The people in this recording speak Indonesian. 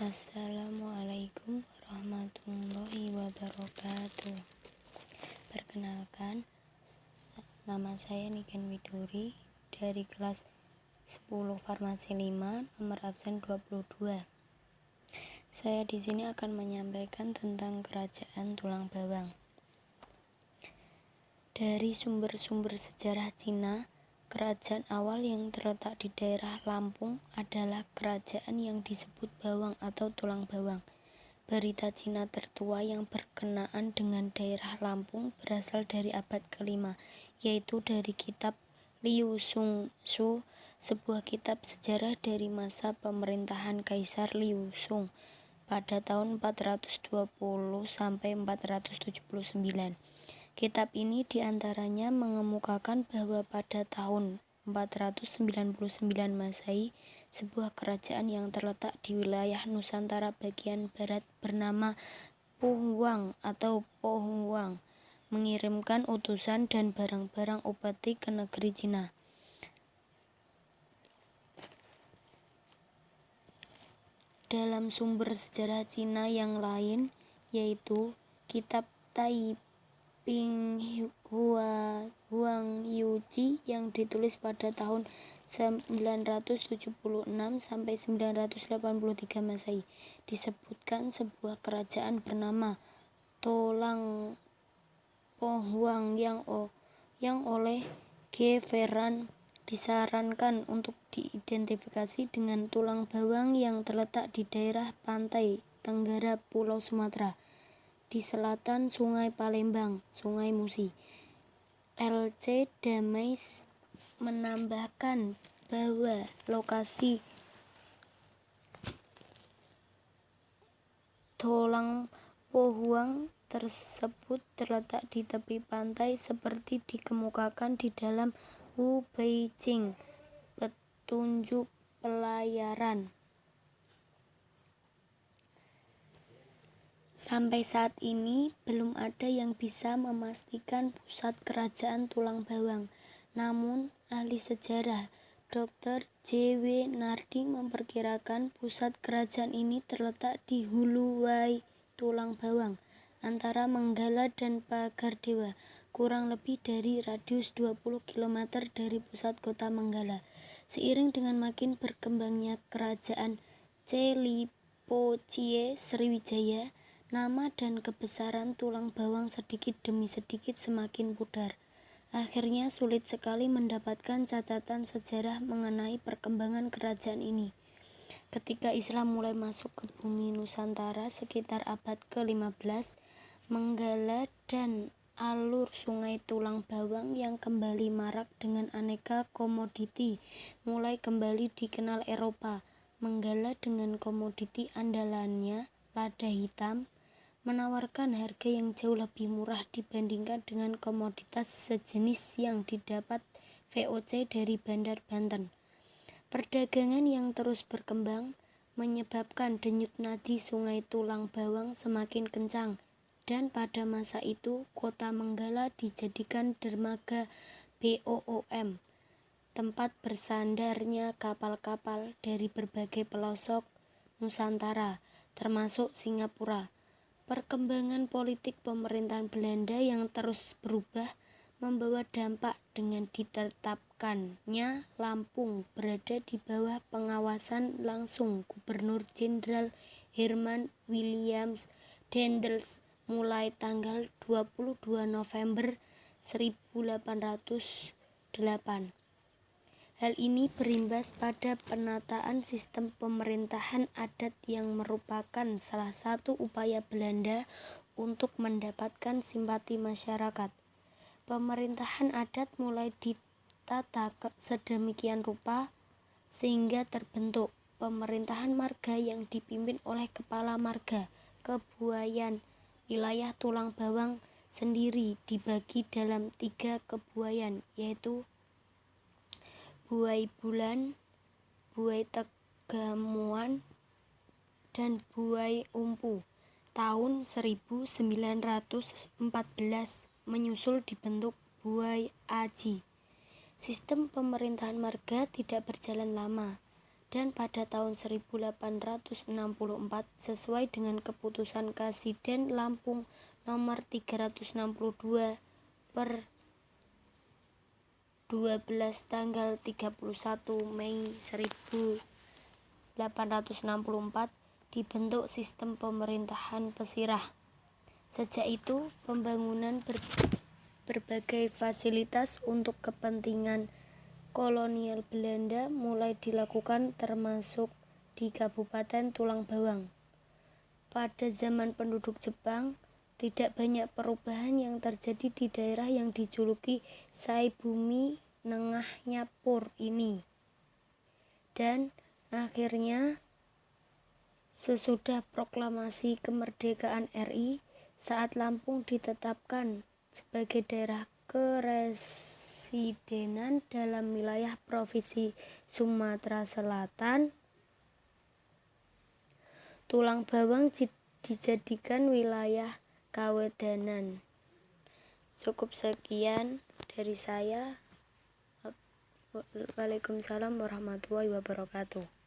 Assalamualaikum warahmatullahi wabarakatuh. Perkenalkan, nama saya Niken Widuri dari kelas 10 Farmasi 5, nomor absen 22. Saya di sini akan menyampaikan tentang kerajaan tulang bawang. Dari sumber-sumber sejarah Cina, kerajaan awal yang terletak di daerah Lampung adalah kerajaan yang disebut Bawang atau Tulang Bawang. Berita Cina tertua yang berkenaan dengan daerah Lampung berasal dari abad ke-5, yaitu dari kitab Liu Sung Su, sebuah kitab sejarah dari masa pemerintahan Kaisar Liu Sung pada tahun 420 sampai 479. Kitab ini diantaranya mengemukakan bahwa pada tahun 499 Masehi, sebuah kerajaan yang terletak di wilayah Nusantara bagian barat bernama Puhuang atau Pohuang mengirimkan utusan dan barang-barang upeti ke negeri Cina. Dalam sumber sejarah Cina yang lain, yaitu kitab Huang Yuji yang ditulis pada tahun 976 sampai 983 Masehi, disebutkan sebuah kerajaan bernama Tolang Pohuang yang oleh G. Ferran disarankan untuk diidentifikasi dengan tulang bawang yang terletak di daerah pantai tenggara Pulau Sumatera, di selatan Sungai Palembang, Sungai Musi. L.C. Damais menambahkan bahwa lokasi Tolang Pohuang tersebut terletak di tepi pantai seperti dikemukakan di dalam Wu Beijing, petunjuk pelayaran. Sampai saat ini, belum ada yang bisa memastikan pusat kerajaan tulang bawang. Namun, ahli sejarah Dr. J. W. Nardi memperkirakan pusat kerajaan ini terletak di Hulu Wai Tulang Bawang, antara Menggala dan Pagardewa, kurang lebih dari radius 20 km dari pusat kota Menggala. Seiring dengan makin berkembangnya kerajaan Celipocie Sriwijaya, nama dan kebesaran tulang bawang sedikit demi sedikit semakin pudar. Akhirnya sulit sekali mendapatkan catatan sejarah mengenai perkembangan kerajaan ini. Ketika Islam mulai masuk ke bumi Nusantara sekitar abad ke-15, Menggala dan alur sungai tulang bawang yang kembali marak dengan aneka komoditi mulai kembali dikenal Eropa. Menggala dengan komoditi andalannya, lada hitam, menawarkan harga yang jauh lebih murah dibandingkan dengan komoditas sejenis yang didapat VOC dari Bandar Banten. Perdagangan yang terus berkembang menyebabkan denyut nadi sungai tulang bawang semakin kencang, dan pada masa itu kota Menggala dijadikan dermaga BOOM, tempat bersandarnya kapal-kapal dari berbagai pelosok Nusantara, termasuk Singapura. Perkembangan politik pemerintahan Belanda yang terus berubah membawa dampak dengan ditetapkannya Lampung berada di bawah pengawasan langsung Gubernur Jenderal Herman Williams Daendels mulai tanggal 22 November 1808. Hal ini berimbas pada penataan sistem pemerintahan adat yang merupakan salah satu upaya Belanda untuk mendapatkan simpati masyarakat. Pemerintahan adat mulai ditata sedemikian rupa sehingga terbentuk pemerintahan marga yang dipimpin oleh kepala marga. Kebuayan wilayah tulang bawang sendiri dibagi dalam 3 kebuayan, yaitu Buai Bulan, Buai Tegamuan, dan Buai Umpu. Tahun 1914 menyusul dibentuk Buai Aji. Sistem pemerintahan marga tidak berjalan lama. dan pada tahun 1864 sesuai dengan keputusan Kasiden Lampung nomor 362 per 12 tanggal 31 Mei 1864 dibentuk sistem pemerintahan Pesirah. Sejak itu pembangunan berbagai fasilitas untuk kepentingan kolonial Belanda mulai dilakukan termasuk di Kabupaten Tulang Bawang. Pada zaman penduduk Jepang, tidak banyak perubahan yang terjadi di daerah yang dijuluki Saibumi Nengahnya Pur ini. Dan akhirnya sesudah proklamasi kemerdekaan RI, saat Lampung ditetapkan sebagai daerah keresidenan dalam wilayah Provinsi Sumatera Selatan, Tulang Bawang dijadikan wilayah kawedanan. Cukup sekian dari saya. Waalaikumsalam warahmatullahi wabarakatuh.